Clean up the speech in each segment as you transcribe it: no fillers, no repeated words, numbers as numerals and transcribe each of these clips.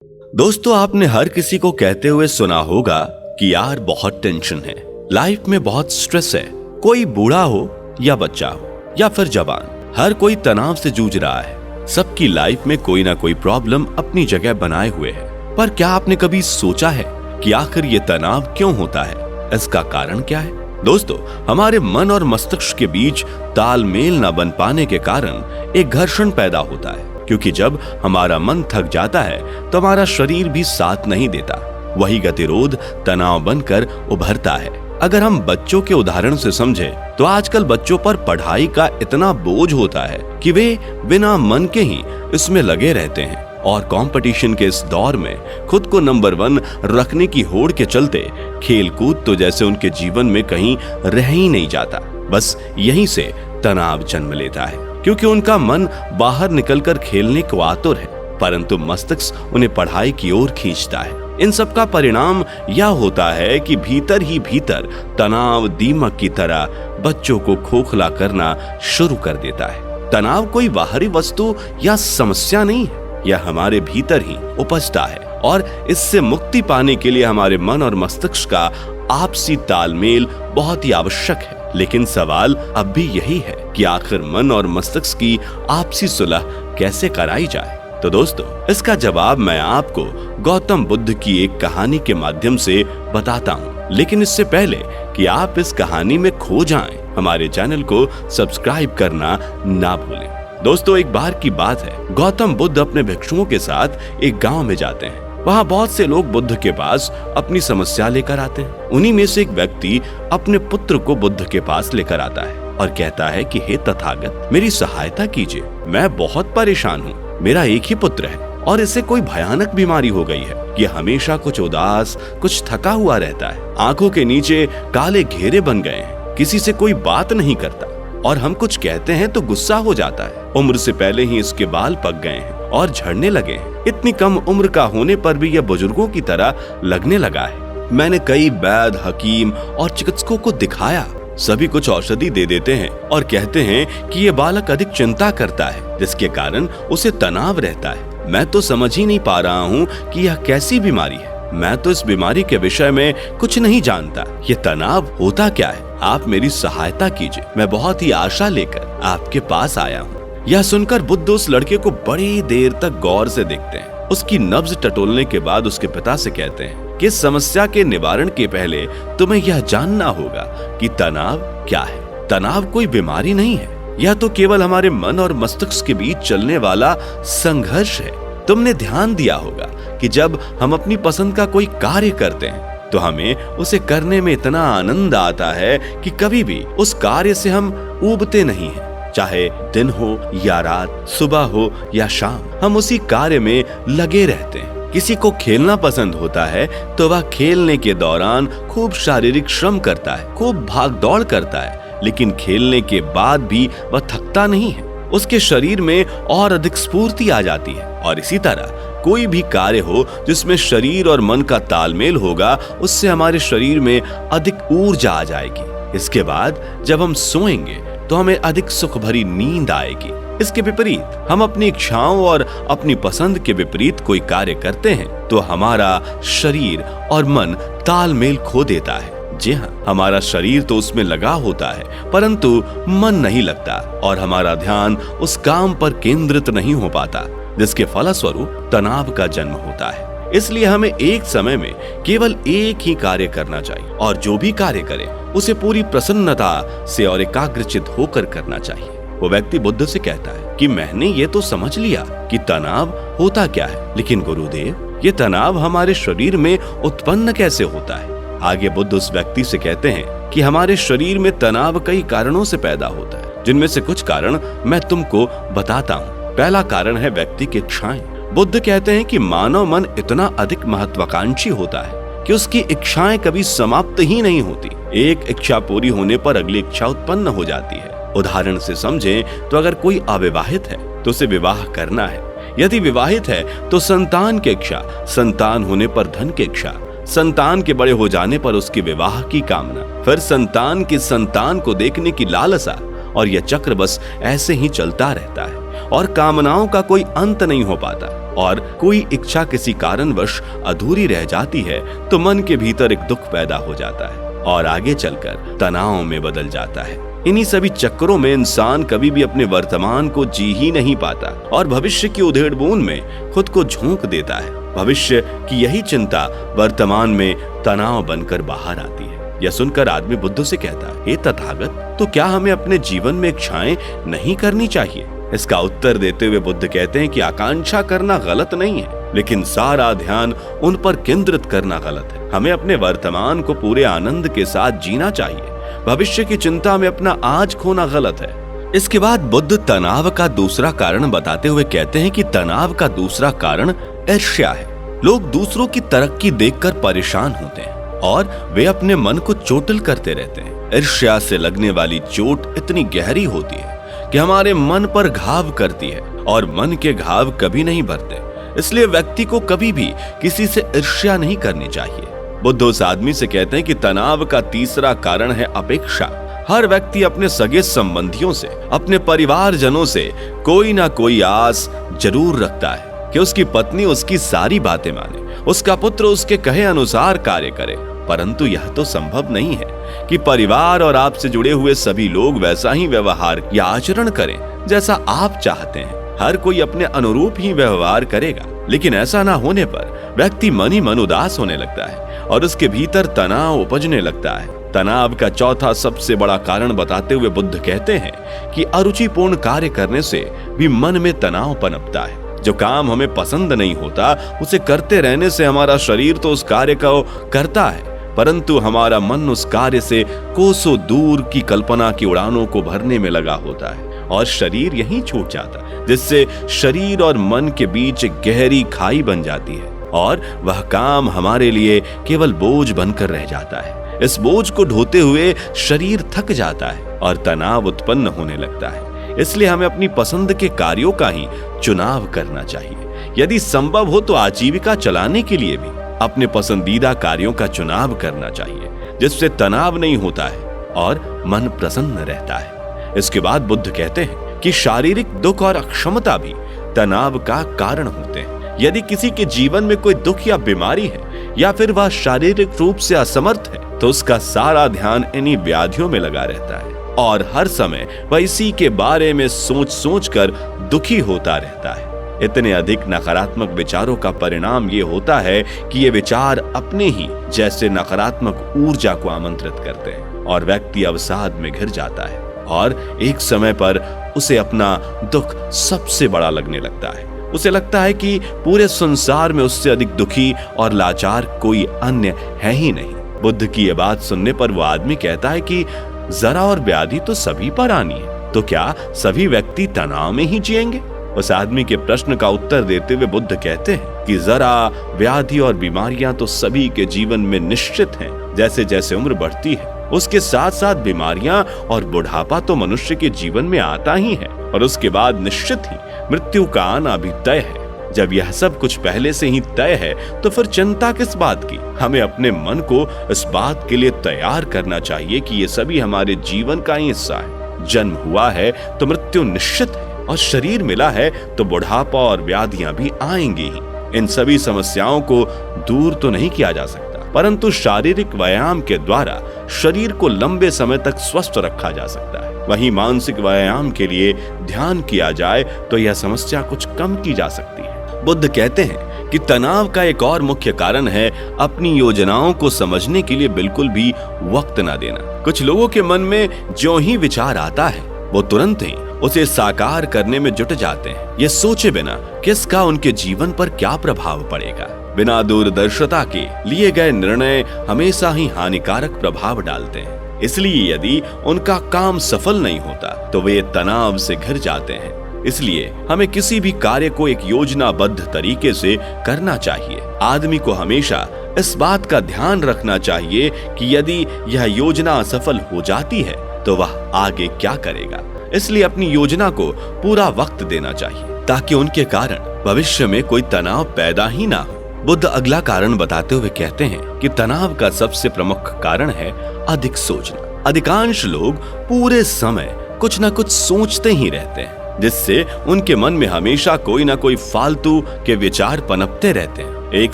दोस्तों, आपने हर किसी को कहते हुए सुना होगा कि यार बहुत टेंशन है, लाइफ में बहुत स्ट्रेस है। कोई बूढ़ा हो या बच्चा हो या फिर जवान, हर कोई तनाव से जूझ रहा है। सबकी लाइफ में कोई ना कोई प्रॉब्लम अपनी जगह बनाए हुए है। पर क्या आपने कभी सोचा है कि आखिर ये तनाव क्यों होता है? इसका कारण क्या है? दोस्तों, हमारे मन और मस्तिष्क के बीच तालमेल न बन पाने के कारण एक घर्षण पैदा होता है। क्योंकि जब हमारा मन थक जाता है तो हमारा शरीर भी साथ नहीं देता। वही गतिरोध तनाव बनकर उभरता है। अगर हम बच्चों के उदाहरण से समझें तो आजकल बच्चों पर पढ़ाई का इतना बोझ होता है कि वे बिना मन के ही इसमें लगे रहते हैं और कंपटीशन के इस दौर में खुद को नंबर 1 रखने की होड़ के चलते खेल कूद तो जैसे उनके जीवन में कहीं रह ही नहीं जाता। बस यहीं से तनाव जन्म लेता है, क्योंकि उनका मन बाहर निकलकर खेलने को आतुर है, परंतु मस्तिष्क उन्हें पढ़ाई की ओर खींचता है। इन सब का परिणाम यह होता है कि भीतर ही भीतर तनाव दीमक की तरह बच्चों को खोखला करना शुरू कर देता है। तनाव कोई बाहरी वस्तु या समस्या नहीं है, यह हमारे भीतर ही उपजता है और इससे मुक्ति पाने के लिए हमारे मन और मस्तिष्क का आपसी तालमेल बहुत ही आवश्यक है। लेकिन सवाल अब भी यही है कि आखिर मन और मस्तिष्क की आपसी सुलह कैसे कराई जाए? तो दोस्तों, इसका जवाब मैं आपको गौतम बुद्ध की एक कहानी के माध्यम से बताता हूँ। लेकिन इससे पहले कि आप इस कहानी में खो जाएं, हमारे चैनल को सब्सक्राइब करना ना भूलें। दोस्तों, एक बार की बात है, गौतम बुद्ध अपने भिक्षुओं के साथ एक गांव में जाते हैं। वहाँ बहुत से लोग बुद्ध के पास अपनी समस्या लेकर आते हैं। उन्हीं में से एक व्यक्ति अपने पुत्र को बुद्ध के पास लेकर आता है और कहता है कि हे तथागत, मेरी सहायता कीजिए। मैं बहुत परेशान हूँ। मेरा एक ही पुत्र है और इसे कोई भयानक बीमारी हो गई है। ये हमेशा कुछ उदास, कुछ थका हुआ रहता है। आंखों के नीचे काले घेरे बन गए हैं। किसी से कोई बात नहीं करता और हम कुछ कहते हैं तो गुस्सा हो जाता है। उम्र से पहले ही इसके बाल पक गए हैं और झड़ने लगे हैं। इतनी कम उम्र का होने पर भी यह बुजुर्गों की तरह लगने लगा है। मैंने कई वैद्य, हकीम और चिकित्सकों को दिखाया। सभी कुछ औषधि दे देते हैं और कहते हैं कि ये बालक अधिक चिंता करता है, जिसके कारण उसे तनाव रहता है। मैं तो समझ ही नहीं पा रहा हूँ कि यह कैसी बीमारी है। मैं तो इस बीमारी के विषय में कुछ नहीं जानता। ये तनाव होता क्या है? आप मेरी सहायता कीजिए। मैं बहुत ही आशा लेकर आपके पास आया हूँ। यह सुनकर बुद्ध उस लड़के को बड़ी देर तक गौर से देखते हैं। उसकी नब्ज टटोलने के बाद उसके पिता से कहते हैं कि इस समस्या के निवारण के पहले तुम्हें यह जानना होगा कि तनाव क्या है। तनाव कोई बीमारी नहीं है, यह तो केवल हमारे मन और मस्तिष्क के बीच चलने वाला संघर्ष है। तुमने ध्यान दिया होगा कि जब हम अपनी पसंद का कोई कार्य करते हैं तो हमें उसे करने में इतना आनंद आता है कि कभी भी उस कार्य से हम ऊबते नहीं हैं। चाहे दिन हो या रात, सुबह हो या शाम, हम उसी कार्य में लगे रहते हैं। किसी को खेलना पसंद होता है तो वह खेलने के दौरान खूब शारीरिक श्रम करता है, खूब भाग दौड़ करता है, लेकिन खेलने के बाद भी वह थकता नहीं है। उसके शरीर में और अधिक स्फूर्ति आ जाती है। और इसी तरह कोई भी कार्य हो जिसमें शरीर और मन का तालमेल होगा, उससे हमारे शरीर में अधिक ऊर्जा आ जाएगी। इसके बाद जब हम सोएंगे तो हमें अधिक सुख भरी नींद आएगी। इसके विपरीत हम अपनी इच्छाओं और अपनी पसंद के विपरीत कोई कार्य करते हैं तो हमारा शरीर और मन तालमेल खो देता है। जी हाँ, हमारा शरीर तो उसमें लगा होता है परंतु मन नहीं लगता और हमारा ध्यान उस काम पर केंद्रित नहीं हो पाता, जिसके फलस्वरूप तनाव का जन्म होता है। इसलिए हमें एक समय में केवल एक ही कार्य करना चाहिए और जो भी कार्य करें उसे पूरी प्रसन्नता से और एकाग्रचित होकर करना चाहिए। वो व्यक्ति बुद्ध से कहता है कि मैंने ये तो समझ लिया कि तनाव होता क्या है, लेकिन गुरुदेव, ये तनाव हमारे शरीर में उत्पन्न कैसे होता है? आगे बुद्ध उस व्यक्ति से कहते हैं कि हमारे शरीर में तनाव कई कारणों से पैदा होता है, जिनमें से कुछ कारण मैं तुमको बताता हूँ। पहला कारण है व्यक्ति की इच्छाएं। बुद्ध कहते हैं कि मानव मन इतना अधिक महत्वाकांक्षी होता है कि उसकी इच्छाएं कभी समाप्त ही नहीं होती। एक इच्छा पूरी होने पर अगली इच्छा उत्पन्न हो जाती है। उदाहरण से समझें तो अगर कोई अविवाहित है तो उसे विवाह करना है। यदि विवाहित है तो संतान की इच्छा, संतान होने पर धन की इच्छा, संतान के बड़े हो जाने पर उसके विवाह की कामना, फिर संतान की संतान को देखने की लालसा, और यह चक्र बस ऐसे ही चलता रहता है। और कामनाओं का कोई अंत नहीं हो पाता और कोई इच्छा किसी कारणवश अधूरी रह जाती है तो मन के भीतर एक दुख पैदा हो जाता है और आगे चलकर तनाव में बदल जाता है। इन्हीं सभी चक्करों में इंसान कभी भी अपने वर्तमान को जी ही नहीं पाता और भविष्य की उधेड़-बुन में खुद को झोंक देता है। भविष्य की यही चिंता वर्तमान में तनाव बनकर बाहर आती है। यह सुनकर आदमी बुद्ध से कहता है, हे तथागत, तो क्या हमें अपने जीवन में इच्छाएं नहीं करनी चाहिए? इसका उत्तर देते हुए बुद्ध कहते हैं कि आकांक्षा करना गलत नहीं है, लेकिन सारा ध्यान उन पर केंद्रित करना गलत है। हमें अपने वर्तमान को पूरे आनंद के साथ जीना चाहिए। भविष्य की चिंता में अपना आज खोना गलत है। इसके बाद बुद्ध तनाव का दूसरा कारण बताते हुए कहते हैं कि तनाव का दूसरा कारण ईर्ष्या है। लोग दूसरों की तरक्की देखकर परेशान होते हैं और वे अपने मन को चोटिल करते रहते हैं। ईर्ष्या से लगने वाली चोट इतनी गहरी होती है कि हमारे मन पर घाव करती है और मन के घाव कभी नहीं भरते। इसलिए व्यक्ति को कभी भी किसी से ईर्ष्या नहीं करनी चाहिए। बुद्ध उस आदमी से कहते हैं कि तनाव का तीसरा कारण है अपेक्षा। हर व्यक्ति अपने सगे संबंधियों से, अपने परिवारजनों से कोई ना कोई आस जरूर रखता है कि उसकी पत्नी उसकी सारी बातें माने, उसका पुत्र उसके कहे अनुसार कार्य करे। परंतु यह तो संभव नहीं है कि परिवार और आपसे जुड़े हुए सभी लोग वैसा ही व्यवहार या आचरण करें जैसा आप चाहते हैं। हर कोई अपने अनुरूप ही व्यवहार करेगा, लेकिन ऐसा ना होने पर व्यक्ति मन ही मन उदास होने लगता है और उसके भीतर तनाव उपजने लगता है। तनाव का चौथा सबसे बड़ा कारण बताते हुए बुद्ध कहते हैं कि अरुचिपूर्ण कार्य करने से भी मन में तनाव पनपता है। जो काम हमें पसंद नहीं होता उसे करते रहने से हमारा शरीर तो उस कार्य को करता है, परंतु हमारा मन उस कार्य से कोसों दूर की कल्पना की उड़ानों को भरने में लगा होता है और शरीर यहीं छूट जाता है, जिससे शरीर और मन के बीच एक गहरी खाई बन जाती है और वह काम हमारे लिए केवल बोझ बनकर रह जाता है। इस बोझ को ढोते हुए शरीर थक जाता है और तनाव उत्पन्न होने लगता है। इसलिए हमें अपनी पसंद के कार्यों का ही चुनाव करना चाहिए। यदि संभव हो तो आजीविका चलाने के लिए भी अपने पसंदीदा कार्यों का चुनाव करना चाहिए, जिससे तनाव नहीं होता है और मन प्रसन्न रहता है। इसके बाद बुद्ध कहते हैं कि शारीरिक दुख और अक्षमता भी तनाव का कारण होते हैं। यदि किसी के जीवन में कोई दुख या बीमारी है या फिर वह शारीरिक रूप से असमर्थ है तो उसका सारा ध्यान इन्हीं व्याधियों में लगा रहता है और हर समय वह इसी के बारे में सोच सोच कर दुखी होता रहता है। इतने अधिक नकारात्मक विचारों का परिणाम ये होता है कि ये विचार अपने ही जैसे नकारात्मक ऊर्जा को आमंत्रित करते हैं और व्यक्ति अवसाद में घिर जाता है और एक समय पर उसे अपना दुख सबसे बड़ा लगने लगता है। उसे लगता है कि पूरे संसार में उससे अधिक दुखी और लाचार कोई अन्य है ही नहीं। बुद्ध की ये बात सुनने पर वो आदमी कहता है कि जरा और व्याधि तो सभी पर आनी है, तो क्या सभी व्यक्ति तनाव में ही जिएंगे? उस आदमी के प्रश्न का उत्तर देते हुए बुद्ध कहते हैं कि जरा, व्याधि और बीमारियां तो सभी के जीवन में निश्चित हैं। जैसे जैसे उम्र बढ़ती है उसके साथ साथ बीमारियां और बुढ़ापा तो मनुष्य के जीवन में आता ही है और उसके बाद निश्चित ही मृत्यु का आना भी तय है। जब यह सब कुछ पहले से ही तय है तो फिर चिंता किस बात की? हमें अपने मन को इस बात के लिए तैयार करना चाहिए कि ये सभी हमारे जीवन का ही हिस्सा है। जन्म हुआ है तो मृत्यु निश्चित है और शरीर मिला है तो बुढ़ापा और व्याधियां भी आएंगी ही। इन सभी समस्याओं को दूर तो नहीं किया जा सकता, परंतु शारीरिक व्यायाम के द्वारा शरीर को लंबे समय तक स्वस्थ रखा जा सकता है। वहीं मानसिक व्यायाम के लिए ध्यान किया जाए तो यह समस्या कुछ कम की जा सकती है। बुद्ध कहते हैं कि तनाव का एक और मुख्य कारण है अपनी योजनाओं को समझने के लिए बिल्कुल भी वक्त न देना। कुछ लोगों के मन में जो ही विचार आता है वो तुरंत ही उसे साकार करने में जुट जाते हैं, ये सोचे बिना कि इसका उनके जीवन पर क्या प्रभाव पड़ेगा। बिना दूरदर्शिता के लिए गए निर्णय हमेशा ही हानिकारक प्रभाव डालते हैं। इसलिए यदि उनका काम सफल नहीं होता तो वे तनाव से घिर जाते हैं। इसलिए हमें किसी भी कार्य को एक योजनाबद्ध तरीके से करना चाहिए। आदमी को हमेशा इस बात का ध्यान रखना चाहिए कि यदि यह योजना असफल हो जाती है तो वह आगे क्या करेगा। इसलिए अपनी योजना को पूरा वक्त देना चाहिए ताकि उनके कारण भविष्य में कोई तनाव पैदा ही ना हो। बुद्ध अगला कारण बताते हुए कहते हैं कि तनाव का सबसे प्रमुख कारण है अधिक सोचना। अधिकांश लोग पूरे समय कुछ न कुछ सोचते ही रहते हैं। जिससे उनके मन में हमेशा कोई ना कोई फालतू के विचार पनपते रहते हैं। एक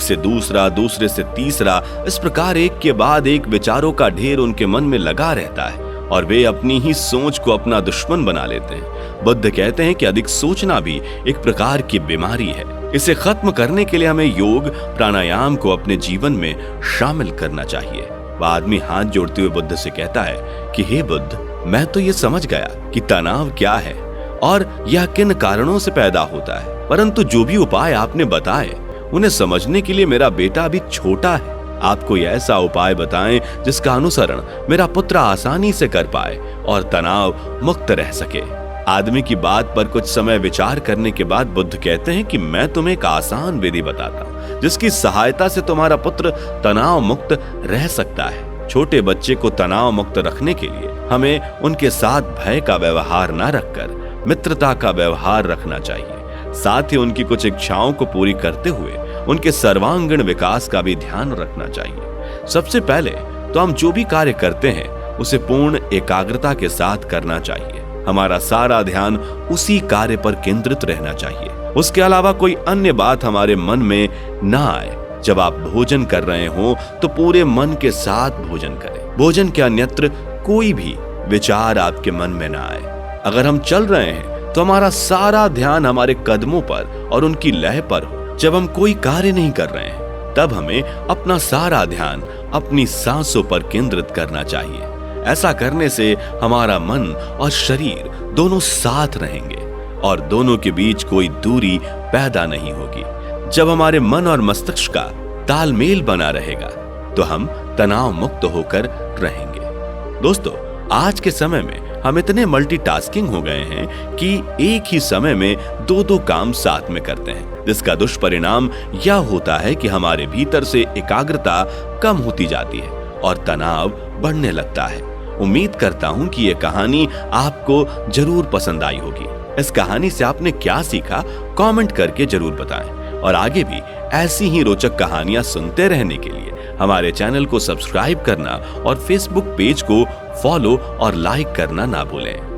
से दूसरा, दूसरे से तीसरा, इस प्रकार एक के बाद एक विचारों का ढेर उनके मन में लगा रहता है और वे अपनी ही सोच को अपना दुश्मन बना लेते हैं। बुद्ध कहते हैं कि अधिक सोचना भी एक प्रकार की बीमारी है। इसे खत्म करने के लिए हमें योग प्राणायाम को अपने जीवन में शामिल करना चाहिए। वह आदमी हाथ जोड़ते हुए बुद्ध से कहता है कि हे बुद्ध, मैं तो ये समझ गया कि तनाव क्या है और यह किन कारणों से पैदा होता है, परंतु जो भी उपाय आपने बताए उन्हें समझने के लिए मेरा बेटा अभी छोटा है। आप कोई ऐसा उपाय बताएं जिसका अनुसरण मेरा पुत्र आसानी से कर पाए और तनाव मुक्त रह सके। आदमी की बात पर कुछ समय विचार करने के बाद बुद्ध कहते हैं कि मैं तुम्हें एक आसान विधि बताता हूं जिसकी सहायता से तुम्हारा पुत्र तनाव मुक्त रह सकता है। छोटे बच्चे को तनाव मुक्त रखने के लिए हमें उनके साथ भय का व्यवहार न रखकर मित्रता का व्यवहार रखना चाहिए। साथ ही उनकी कुछ इच्छाओं को पूरी करते हुए उनके सर्वांगीण विकास का भी ध्यान रखना चाहिए। सबसे पहले तो हम जो भी कार्य करते हैं उसे पूर्ण एकाग्रता के साथ करना चाहिए। हमारा सारा ध्यान उसी कार्य पर केंद्रित रहना चाहिए। उसके अलावा कोई अन्य बात हमारे मन में ना आए। जब आप भोजन कर रहे हो तो पूरे मन के साथ भोजन करें। भोजन के अन्यत्र कोई भी विचार आपके मन में ना आए। अगर हम चल रहे हैं तो हमारा सारा ध्यान हमारे कदमों पर और उनकी लय पर हो। जब हम कोई कार्य नहीं कर रहे हैं तब हमें अपना सारा ध्यान अपनी सांसों पर केंद्रित करना चाहिए। ऐसा करने से हमारा मन और शरीर दोनों साथ रहेंगे और दोनों के बीच कोई दूरी पैदा नहीं होगी। जब हमारे मन और मस्तिष्क का तालमेल बना रहेगा तो हम तनाव मुक्त होकर रहेंगे। दोस्तों, आज के समय में हम इतने मल्टीटास्किंग हो गए हैं कि एक ही समय में दो काम साथ में करते हैं, जिसका दुष्परिणाम यह होता है कि हमारे भीतर से एकाग्रता कम होती जाती है और तनाव बढ़ने लगता है। उम्मीद करता हूं कि यह कहानी आपको जरूर पसंद आई होगी। इस कहानी से आपने क्या सीखा, कमेंट करके जरूर बताएं और आगे भी ऐसी ही रोचक कहानियां सुनते रहने के लिए हमारे चैनल को सब्सक्राइब करना और फेसबुक पेज को फॉलो और लाइक करना ना भूलें।